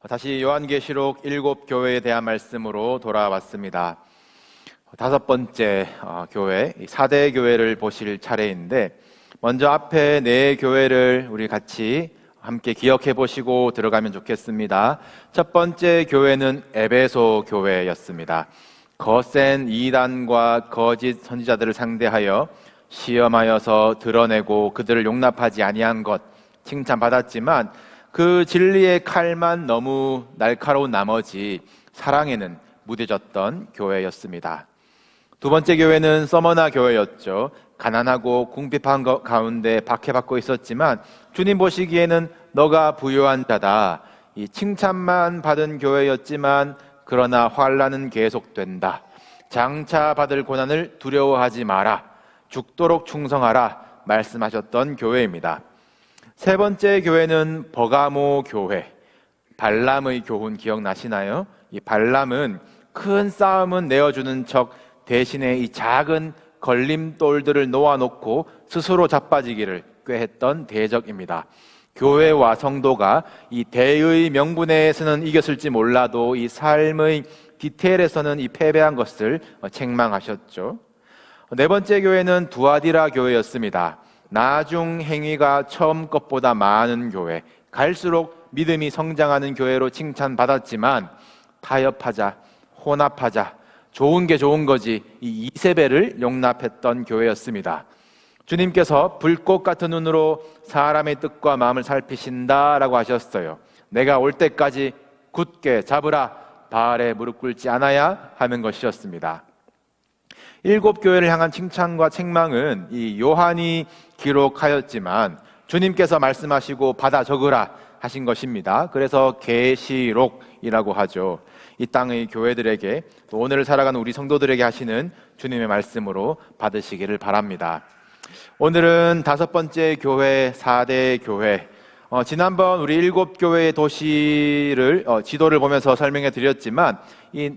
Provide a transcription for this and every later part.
다시 요한계시록 7교회에 대한 말씀으로 돌아왔습니다. 다섯 번째 교회, 4대 교회를 보실 차례인데, 먼저 앞에 네 교회를 우리 같이 함께 기억해 보시고 들어가면 좋겠습니다. 첫 번째 교회는 에베소 교회였습니다. 거센 이단과 거짓 선지자들을 상대하여 시험하여서 드러내고 그들을 용납하지 아니한 것 칭찬받았지만, 그 진리의 칼만 너무 날카로운 나머지 사랑에는 무뎌졌던 교회였습니다. 두 번째 교회는 서머나 교회였죠. 가난하고 궁핍한 가운데 박해받고 있었지만 주님 보시기에는 너가 부유한 자다, 이 칭찬만 받은 교회였지만 그러나 환난은 계속된다. 장차 받을 고난을 두려워하지 마라. 죽도록 충성하라 말씀하셨던 교회입니다. 세 번째 교회는 버가모 교회, 발람의 교훈 기억나시나요? 이 발람은 큰 싸움은 내어주는 척 대신에 이 작은 걸림돌들을 놓아놓고 스스로 자빠지기를 꾀했던 대적입니다. 교회와 성도가 이 대의 명분에서는 이겼을지 몰라도 이 삶의 디테일에서는 이 패배한 것을 책망하셨죠. 네 번째 교회는 두아디라 교회였습니다. 나중 행위가 처음 것보다 많은 교회, 갈수록 믿음이 성장하는 교회로 칭찬받았지만 타협하자, 혼합하자, 좋은 게 좋은 거지, 이 이세벨을 용납했던 교회였습니다. 주님께서 불꽃 같은 눈으로 사람의 뜻과 마음을 살피신다라고 하셨어요. 내가 올 때까지 굳게 잡으라, 바알에 무릎 꿇지 않아야 하는 것이었습니다. 7교회를 향한 칭찬과 책망은 이 요한이 기록하였지만 주님께서 말씀하시고 받아 적으라 하신 것입니다. 그래서 계시록이라고 하죠. 이 땅의 교회들에게, 또 오늘을 살아가는 우리 성도들에게 하시는 주님의 말씀으로 받으시기를 바랍니다. 오늘은 다섯 번째 교회, 4대 교회. 지난번 우리 7교회의 도시를 지도를 보면서 설명해 드렸지만, 이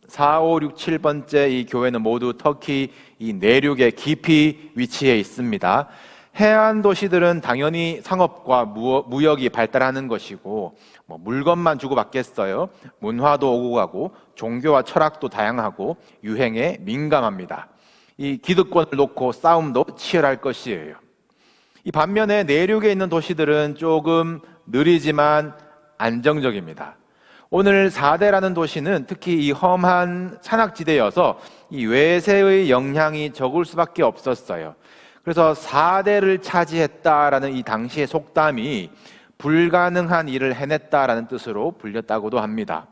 4, 5, 6, 7번째 이 교회는 모두 터키 이 내륙에 깊이 위치해 있습니다. 해안 도시들은 당연히 상업과 무역이 발달하는 것이고, 물건만 주고받겠어요. 문화도 오고 가고 종교와 철학도 다양하고 유행에 민감합니다. 이 기득권을 놓고 싸움도 치열할 것이에요. 이 반면에 내륙에 있는 도시들은 조금 느리지만 안정적입니다. 오늘 4대라는 도시는 특히 이 험한 산악지대여서 이 외세의 영향이 적을 수밖에 없었어요. 그래서 4대를 차지했다라는 이 당시의 속담이 불가능한 일을 해냈다라는 뜻으로 불렸다고도 합니다.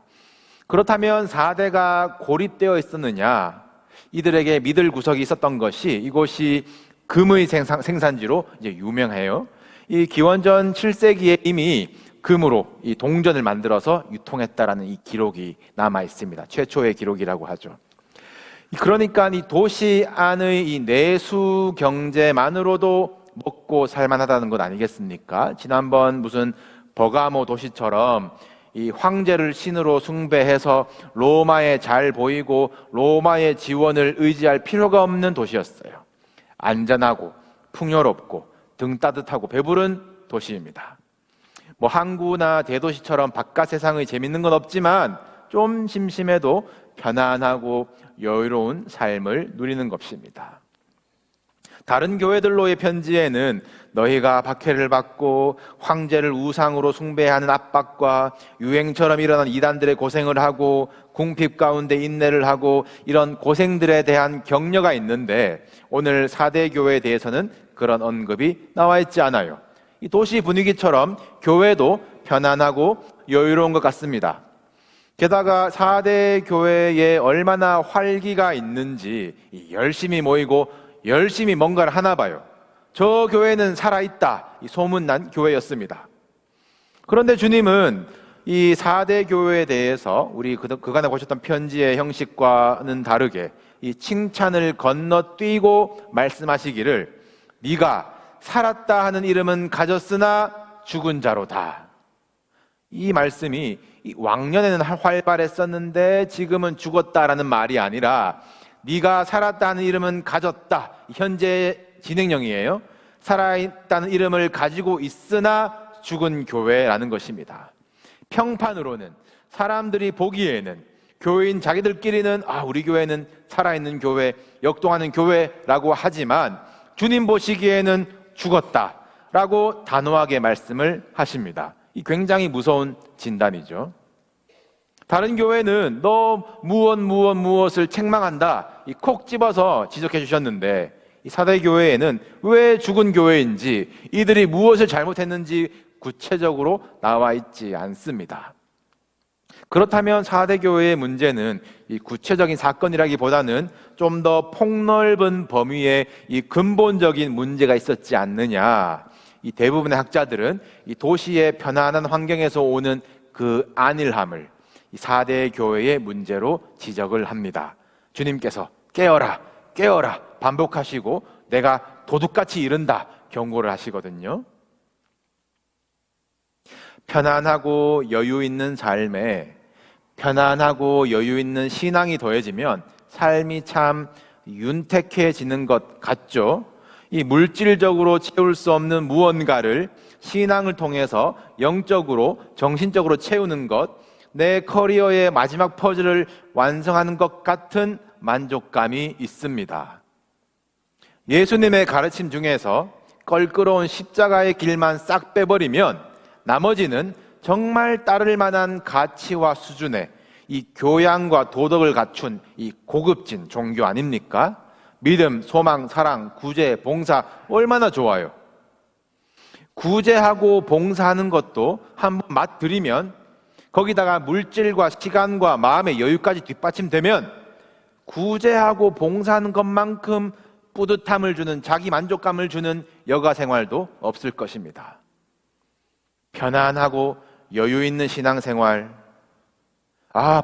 그렇다면 4대가 고립되어 있었느냐? 이들에게 믿을 구석이 있었던 것이, 이곳이 금의 생산지로 이제 유명해요. 이 기원전 7세기에 이미 금으로 이 동전을 만들어서 유통했다라는 이 기록이 남아 있습니다. 최초의 기록이라고 하죠. 그러니까 이 도시 안의 이 내수 경제만으로도 먹고 살만하다는 것 아니겠습니까? 지난번 무슨 버가모 도시처럼 이 황제를 신으로 숭배해서 로마에 잘 보이고 로마의 지원을 의지할 필요가 없는 도시였어요. 안전하고 풍요롭고 등 따뜻하고 배부른 도시입니다. 항구나 대도시처럼 바깥 세상의 재밌는 건 없지만 좀 심심해도 편안하고 여유로운 삶을 누리는 것입니다. 다른 교회들로의 편지에는 너희가 박해를 받고 황제를 우상으로 숭배하는 압박과 유행처럼 일어난 이단들의 고생을 하고 궁핍 가운데 인내를 하고 이런 고생들에 대한 격려가 있는데, 오늘 4대 교회에 대해서는 그런 언급이 나와 있지 않아요. 이 도시 분위기처럼 교회도 편안하고 여유로운 것 같습니다. 게다가 4대 교회에 얼마나 활기가 있는지 열심히 모이고 열심히 뭔가를 하나 봐요. 저 교회는 살아있다, 이 소문난 교회였습니다. 그런데 주님은 이 4대 교회에 대해서 우리 그간에 보셨던 편지의 형식과는 다르게 이 칭찬을 건너뛰고 말씀하시기를, 네가 살았다 하는 이름은 가졌으나 죽은 자로다. 이 말씀이 왕년에는 활발했었는데 지금은 죽었다라는 말이 아니라, 네가 살았다는 이름은 가졌다, 현재 진행형이에요. 살아있다는 이름을 가지고 있으나 죽은 교회라는 것입니다. 평판으로는, 사람들이 보기에는, 교회인 자기들끼리는 우리 교회는 살아있는 교회, 역동하는 교회라고 하지만 주님 보시기에는 죽었다라고 단호하게 말씀을 하십니다. 이 굉장히 무서운 진단이죠. 다른 교회는 너 무엇을 책망한다, 콕 집어서 지적해 주셨는데, 이 사대교회에는 왜 죽은 교회인지, 이들이 무엇을 잘못했는지 구체적으로 나와 있지 않습니다. 그렇다면 사대교회의 문제는 이 구체적인 사건이라기보다는 좀 더 폭넓은 범위에 이 근본적인 문제가 있었지 않느냐. 이 대부분의 학자들은 이 도시의 편안한 환경에서 오는 그 안일함을 이 사대교회의 문제로 지적을 합니다. 주님께서 깨어라, 깨어라 반복하시고 내가 도둑같이 이른다 경고를 하시거든요. 편안하고 여유 있는 삶에 편안하고 여유 있는 신앙이 더해지면 삶이 참 윤택해지는 것 같죠. 이 물질적으로 채울 수 없는 무언가를 신앙을 통해서 영적으로, 정신적으로 채우는 것, 내 커리어의 마지막 퍼즐을 완성하는 것 같은 만족감이 있습니다. 예수님의 가르침 중에서 껄끄러운 십자가의 길만 싹 빼버리면 나머지는 정말 따를 만한 가치와 수준의 이 교양과 도덕을 갖춘 이 고급진 종교 아닙니까? 믿음, 소망, 사랑, 구제, 봉사 얼마나 좋아요. 구제하고 봉사하는 것도 한번 맛들이면, 거기다가 물질과 시간과 마음의 여유까지 뒷받침되면 구제하고 봉사하는 것만큼 뿌듯함을 주는, 자기 만족감을 주는 여가 생활도 없을 것입니다. 편안하고 여유 있는 신앙생활,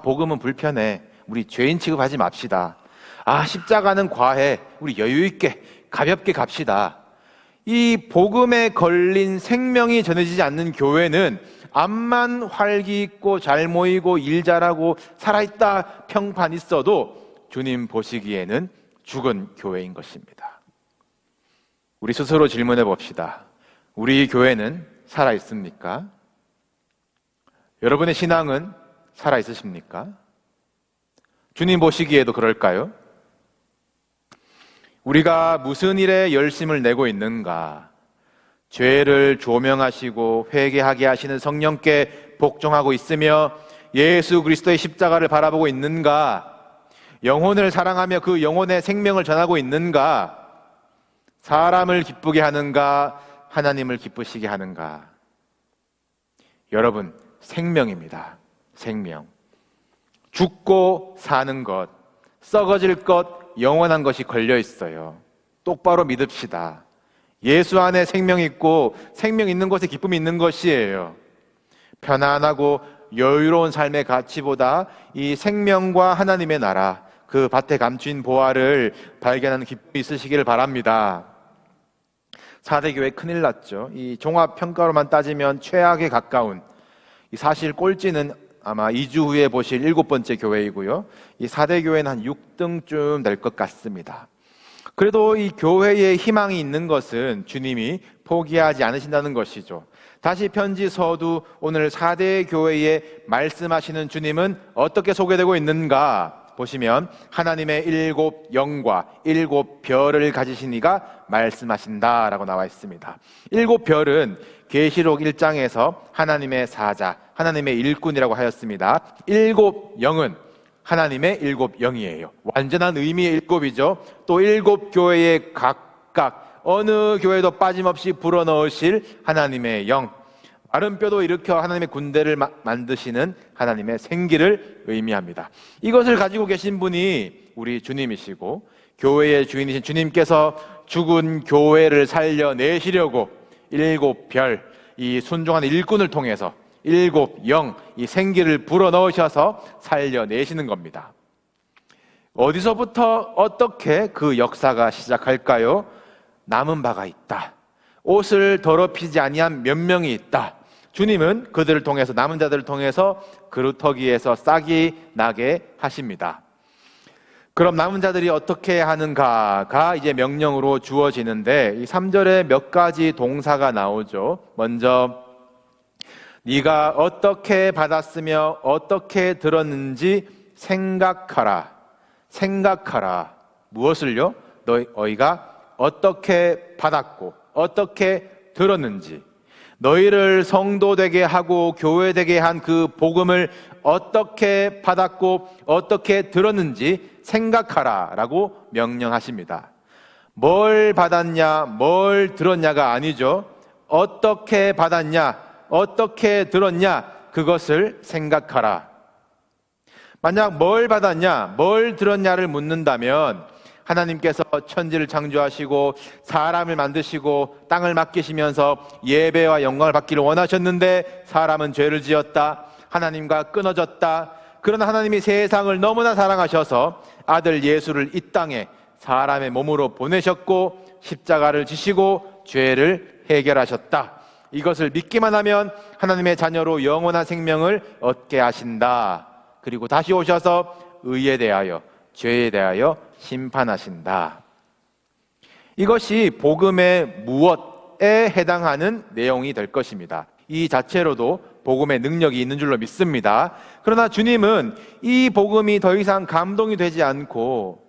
복음은 불편해, 우리 죄인 취급하지 맙시다. 십자가는 과해, 우리 여유 있게 가볍게 갑시다. 이 복음에 걸린 생명이 전해지지 않는 교회는 암만 활기 있고 잘 모이고 일 잘하고 살아있다 평판 있어도 주님 보시기에는 죽은 교회인 것입니다. 우리 스스로 질문해 봅시다. 우리 교회는 살아있습니까? 여러분의 신앙은 살아있으십니까? 주님 보시기에도 그럴까요? 우리가 무슨 일에 열심을 내고 있는가? 죄를 조명하시고 회개하게 하시는 성령께 복종하고 있으며 예수 그리스도의 십자가를 바라보고 있는가? 영혼을 사랑하며 그 영혼의 생명을 전하고 있는가? 사람을 기쁘게 하는가? 하나님을 기쁘시게 하는가? 여러분, 생명입니다. 생명. 죽고 사는 것, 썩어질 것, 영원한 것이 걸려 있어요. 똑바로 믿읍시다. 예수 안에 생명이 있고 생명 있는 곳에 기쁨이 있는 것이에요. 편안하고 여유로운 삶의 가치보다 이 생명과 하나님의 나라, 그 밭에 감추인 보화를 발견하는 기쁨이 있으시기를 바랍니다. 4대 교회 큰일 났죠. 이 종합평가로만 따지면 최악에 가까운, 사실 꼴찌는 아마 2주 후에 보실 7번째 교회이고요. 이 4대 교회는 한 6등쯤 될 것 같습니다. 그래도 이 교회에 희망이 있는 것은 주님이 포기하지 않으신다는 것이죠. 다시 편지 서두 오늘 4대 교회에 말씀하시는 주님은 어떻게 소개되고 있는가? 보시면 하나님의 7 영과 7 별을 가지신 이가 말씀하신다라고 나와 있습니다. 7 별은 계시록 1장에서 하나님의 사자, 하나님의 일꾼이라고 하였습니다. 7 영은 하나님의 7 영이에요. 완전한 의미의 7이죠. 또 7 교회에 각각 어느 교회도 빠짐없이 불어넣으실 하나님의 영, 마른 뼈도 일으켜 하나님의 군대를 만드시는 하나님의 생기를 의미합니다. 이것을 가지고 계신 분이 우리 주님이시고 교회의 주인이신 주님께서 죽은 교회를 살려내시려고 7 별, 이 순종한 일꾼을 통해서 7 영, 이 생기를 불어넣으셔서 살려내시는 겁니다. 어디서부터 어떻게 그 역사가 시작할까요? 남은 바가 있다. 옷을 더럽히지 아니한 몇 명이 있다. 주님은 그들을 통해서, 남은 자들을 통해서 그루터기에서 싹이 나게 하십니다. 그럼 남은 자들이 어떻게 하는가가 이제 명령으로 주어지는데, 이 3절에 몇 가지 동사가 나오죠. 먼저 네가 어떻게 받았으며 어떻게 들었는지 생각하라. 생각하라. 무엇을요? 너희가 어떻게 받았고 어떻게 들었는지, 너희를 성도 되게 하고 교회 되게 한 그 복음을 어떻게 받았고 어떻게 들었는지 생각하라 라고 명령하십니다. 뭘 받았냐, 뭘 들었냐가 아니죠. 어떻게 받았냐, 어떻게 들었냐, 그것을 생각하라. 만약 뭘 받았냐, 뭘 들었냐를 묻는다면 하나님께서 천지를 창조하시고 사람을 만드시고 땅을 맡기시면서 예배와 영광을 받기를 원하셨는데 사람은 죄를 지었다. 하나님과 끊어졌다. 그러나 하나님이 세상을 너무나 사랑하셔서 아들 예수를 이 땅에 사람의 몸으로 보내셨고 십자가를 지시고 죄를 해결하셨다. 이것을 믿기만 하면 하나님의 자녀로 영원한 생명을 얻게 하신다. 그리고 다시 오셔서 의에 대하여 죄에 대하여 심판하신다. 이것이 복음의 무엇에 해당하는 내용이 될 것입니다. 이 자체로도 복음의 능력이 있는 줄로 믿습니다. 그러나 주님은 이 복음이 더 이상 감동이 되지 않고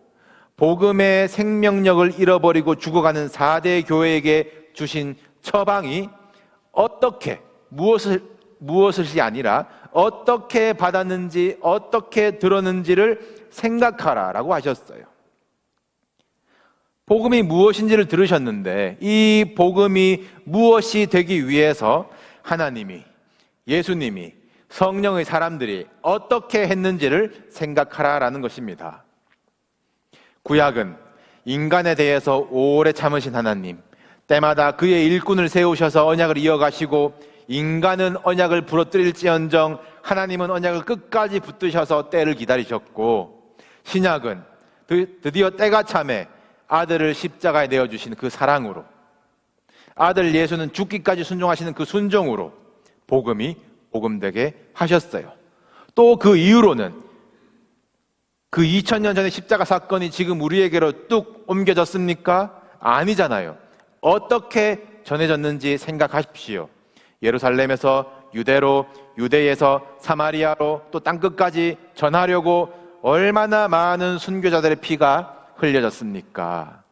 복음의 생명력을 잃어버리고 죽어가는 4대 교회에게 주신 처방이 어떻게, 무엇이 아니라 어떻게 받았는지 어떻게 들었는지를 생각하라 라고 하셨어요. 복음이 무엇인지를 들으셨는데 이 복음이 무엇이 되기 위해서 하나님이, 예수님이, 성령의 사람들이 어떻게 했는지를 생각하라라는 것입니다. 구약은 인간에 대해서 오래 참으신 하나님, 때마다 그의 일꾼을 세우셔서 언약을 이어가시고 인간은 언약을 부러뜨릴지언정 하나님은 언약을 끝까지 붙드셔서 때를 기다리셨고, 신약은 드디어 때가 참에 아들을 십자가에 내어주신 그 사랑으로, 아들 예수는 죽기까지 순종하시는 그 순종으로 복음이 복음되게 하셨어요. 또 그 이후로는 그 2000년 전의 십자가 사건이 지금 우리에게로 뚝 옮겨졌습니까? 아니잖아요. 어떻게 전해졌는지 생각하십시오. 예루살렘에서 유대로, 유대에서 사마리아로 또 땅끝까지 전하려고 얼마나 많은 순교자들의 피가 흘려졌습니까?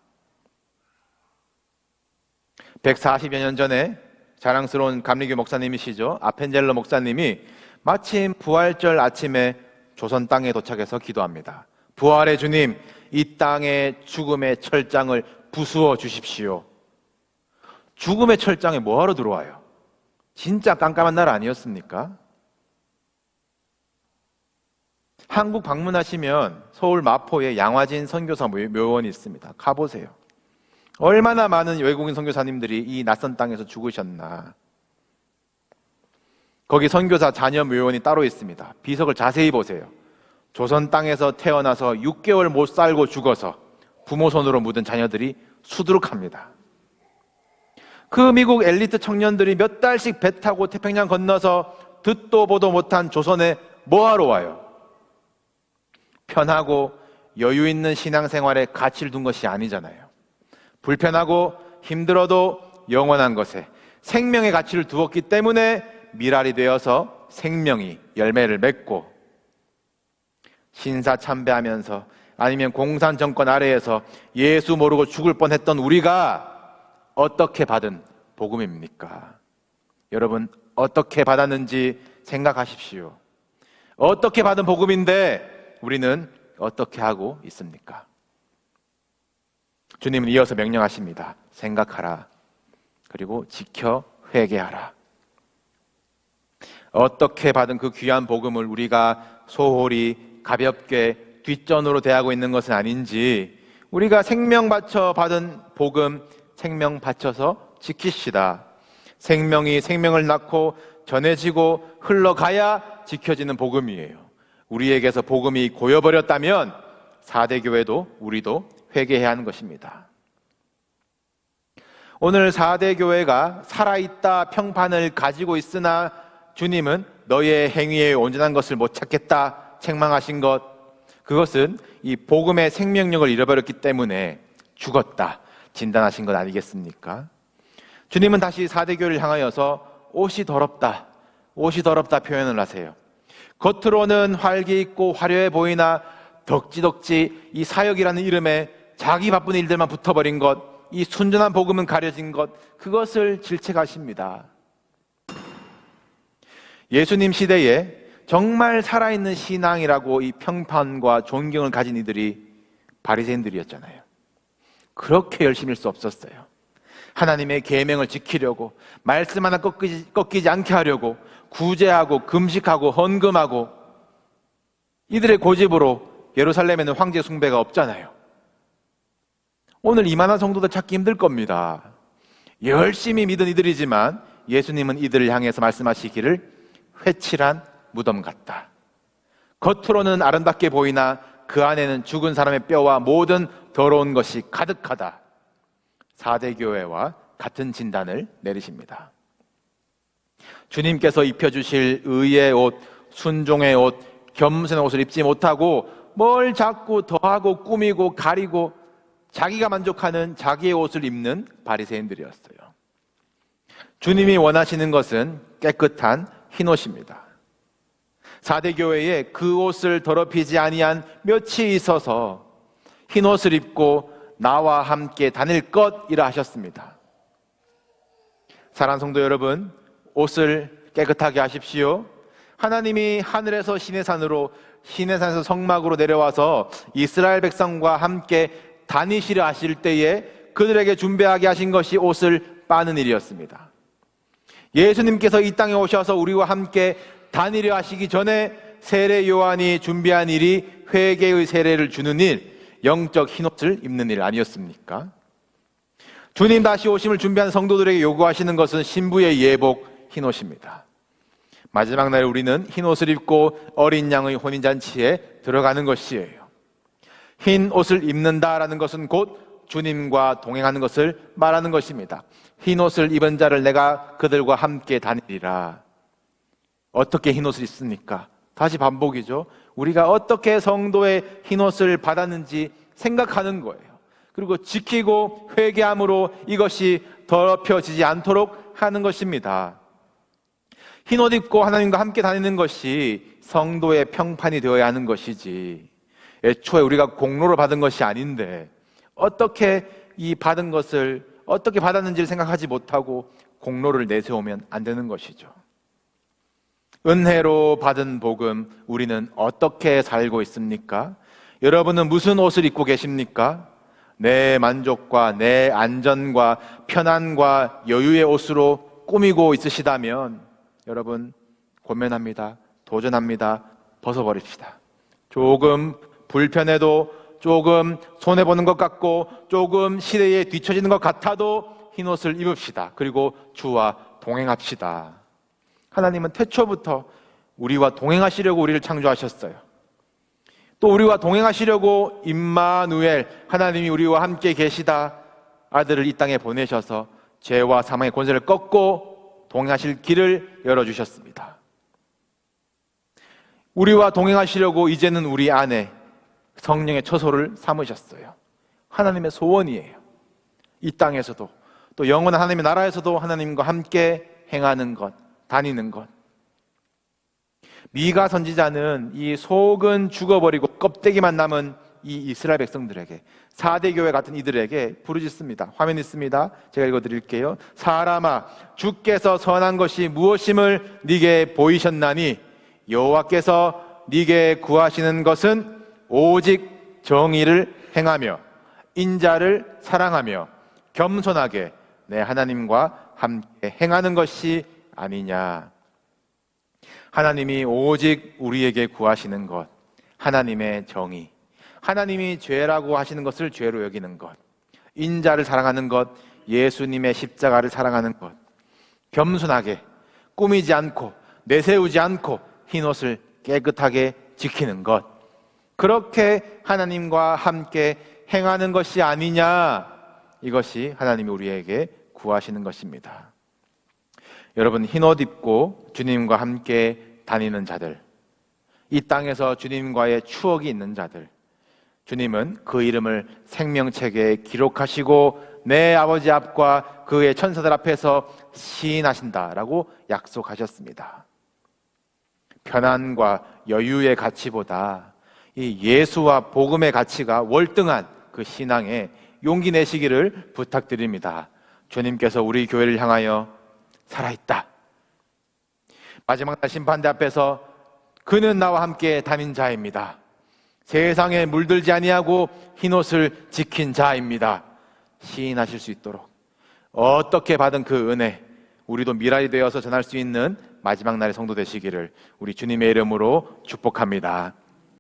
140여 년 전에 자랑스러운 감리교 목사님이시죠, 아펜젤러 목사님이 마침 부활절 아침에 조선 땅에 도착해서 기도합니다. 부활의 주님, 이 땅의 죽음의 철장을 부수어 주십시오. 죽음의 철장에 뭐하러 들어와요? 진짜 깜깜한 나라 아니었습니까? 한국 방문하시면 서울 마포에 양화진 선교사 묘원이 있습니다. 가보세요. 얼마나 많은 외국인 선교사님들이 이 낯선 땅에서 죽으셨나. 거기 선교사 자녀 묘원이 따로 있습니다. 비석을 자세히 보세요. 조선 땅에서 태어나서 6개월 못 살고 죽어서 부모 손으로 묻은 자녀들이 수두룩합니다. 그 미국 엘리트 청년들이 몇 달씩 배 타고 태평양 건너서 듣도 보도 못한 조선에 뭐하러 와요? 편하고 여유 있는 신앙생활에 가치를 둔 것이 아니잖아요. 불편하고 힘들어도 영원한 것에 생명의 가치를 두었기 때문에 미랄이 되어서 생명이 열매를 맺고, 신사참배하면서 아니면 공산정권 아래에서 예수 모르고 죽을 뻔했던 우리가 어떻게 받은 복음입니까? 여러분, 어떻게 받았는지 생각하십시오. 어떻게 받은 복음인데 우리는 어떻게 하고 있습니까? 주님은 이어서 명령하십니다. 생각하라. 그리고 지켜 회개하라. 어떻게 받은 그 귀한 복음을 우리가 소홀히 가볍게 뒷전으로 대하고 있는 것은 아닌지, 우리가 생명 바쳐 받은 복음 생명 바쳐서 지키시다. 생명이 생명을 낳고 전해지고 흘러가야 지켜지는 복음이에요. 우리에게서 복음이 고여버렸다면 4대 교회도 우리도 회개해야 하는 것입니다. 오늘 4대 교회가 살아있다 평판을 가지고 있으나 주님은 너희의 행위에 온전한 것을 못 찾겠다 책망하신 것, 그것은 이 복음의 생명력을 잃어버렸기 때문에 죽었다 진단하신 것 아니겠습니까? 주님은 다시 4대 교회를 향하여서 옷이 더럽다, 옷이 더럽다 표현을 하세요. 겉으로는 활기 있고 화려해 보이나 덕지덕지 이 사역이라는 이름에 자기 바쁜 일들만 붙어버린 것, 이 순전한 복음은 가려진 것, 그것을 질책하십니다. 예수님 시대에 정말 살아있는 신앙이라고 이 평판과 존경을 가진 이들이 바리새인들이었잖아요. 그렇게 열심일 수 없었어요. 하나님의 계명을 지키려고, 말씀 하나 꺾이지 않게 하려고 구제하고 금식하고 헌금하고, 이들의 고집으로 예루살렘에는 황제 숭배가 없잖아요. 오늘 이만한 성도들 찾기 힘들 겁니다. 열심히 믿은 이들이지만 예수님은 이들을 향해서 말씀하시기를 회칠한 무덤 같다. 겉으로는 아름답게 보이나 그 안에는 죽은 사람의 뼈와 모든 더러운 것이 가득하다. 4대 교회와 같은 진단을 내리십니다. 주님께서 입혀주실 의의 옷, 순종의 옷, 겸손의 옷을 입지 못하고 뭘 자꾸 더하고 꾸미고 가리고 자기가 만족하는 자기의 옷을 입는 바리새인들이었어요. 주님이 원하시는 것은 깨끗한 흰옷입니다. 4대 교회에 그 옷을 더럽히지 아니한 몇이 있어서 흰옷을 입고 나와 함께 다닐 것이라 하셨습니다. 사랑하는 성도 여러분, 옷을 깨끗하게 하십시오. 하나님이 하늘에서 시내산으로, 시내산에서 성막으로 내려와서 이스라엘 백성과 함께 다니시려 하실 때에 그들에게 준비하게 하신 것이 옷을 빠는 일이었습니다. 예수님께서 이 땅에 오셔서 우리와 함께 다니려 하시기 전에 세례 요한이 준비한 일이 회개의 세례를 주는 일, 영적 흰옷을 입는 일 아니었습니까? 주님 다시 오심을 준비한 성도들에게 요구하시는 것은 신부의 예복 흰옷입니다. 마지막 날 우리는 흰옷을 입고 어린 양의 혼인잔치에 들어가는 것이에요. 흰 옷을 입는다라는 것은 곧 주님과 동행하는 것을 말하는 것입니다. 흰 옷을 입은 자를 내가 그들과 함께 다니리라. 어떻게 흰 옷을 입습니까? 다시 반복이죠. 우리가 어떻게 성도의 흰 옷을 받았는지 생각하는 거예요. 그리고 지키고 회개함으로 이것이 더럽혀지지 않도록 하는 것입니다. 흰 옷 입고 하나님과 함께 다니는 것이 성도의 평판이 되어야 하는 것이지, 애초에 우리가 공로를 받은 것이 아닌데 어떻게 이 받은 것을 어떻게 받았는지를 생각하지 못하고 공로를 내세우면 안 되는 것이죠. 은혜로 받은 복음, 우리는 어떻게 살고 있습니까? 여러분은 무슨 옷을 입고 계십니까? 내 만족과 내 안전과 편안과 여유의 옷으로 꾸미고 있으시다면 여러분 권면합니다. 도전합니다. 벗어버립시다. 조금 불편해도, 조금 손해보는 것 같고, 조금 시대에 뒤처지는 것 같아도 흰옷을 입읍시다. 그리고 주와 동행합시다. 하나님은 태초부터 우리와 동행하시려고 우리를 창조하셨어요. 또 우리와 동행하시려고 임마누엘, 하나님이 우리와 함께 계시다 아들을 이 땅에 보내셔서 죄와 사망의 권세를 꺾고 동행하실 길을 열어주셨습니다. 우리와 동행하시려고 이제는 우리 안에 성령의 처소를 삼으셨어요. 하나님의 소원이에요. 이 땅에서도 또 영원한 하나님의 나라에서도 하나님과 함께 행하는 것, 다니는 것. 미가 선지자는 이 속은 죽어버리고 껍데기만 남은 이 이스라엘 백성들에게, 4대 교회 같은 이들에게 부르짖습니다. 화면 있습니다. 제가 읽어드릴게요. 사람아, 주께서 선한 것이 무엇임을 네게 보이셨나니 여호와께서 네게 구하시는 것은 오직 정의를 행하며 인자를 사랑하며 겸손하게 내 하나님과 함께 행하는 것이 아니냐. 하나님이 오직 우리에게 구하시는 것, 하나님의 정의, 하나님이 죄라고 하시는 것을 죄로 여기는 것, 인자를 사랑하는 것, 예수님의 십자가를 사랑하는 것, 겸손하게 꾸미지 않고 내세우지 않고 흰옷을 깨끗하게 지키는 것, 그렇게 하나님과 함께 행하는 것이 아니냐. 이것이 하나님이 우리에게 구하시는 것입니다. 여러분, 흰옷 입고 주님과 함께 다니는 자들, 이 땅에서 주님과의 추억이 있는 자들, 주님은 그 이름을 생명책에 기록하시고 내 아버지 앞과 그의 천사들 앞에서 시인하신다라고 약속하셨습니다. 편안과 여유의 가치보다 이 예수와 복음의 가치가 월등한 그 신앙에 용기 내시기를 부탁드립니다. 주님께서 우리 교회를 향하여 살아있다. 마지막 날 심판대 앞에서 그는 나와 함께 다닌 자입니다. 세상에 물들지 아니하고 흰옷을 지킨 자입니다. 시인하실 수 있도록 어떻게 받은 그 은혜, 우리도 미랄이 되어서 전할 수 있는 마지막 날의 성도 되시기를 우리 주님의 이름으로 축복합니다.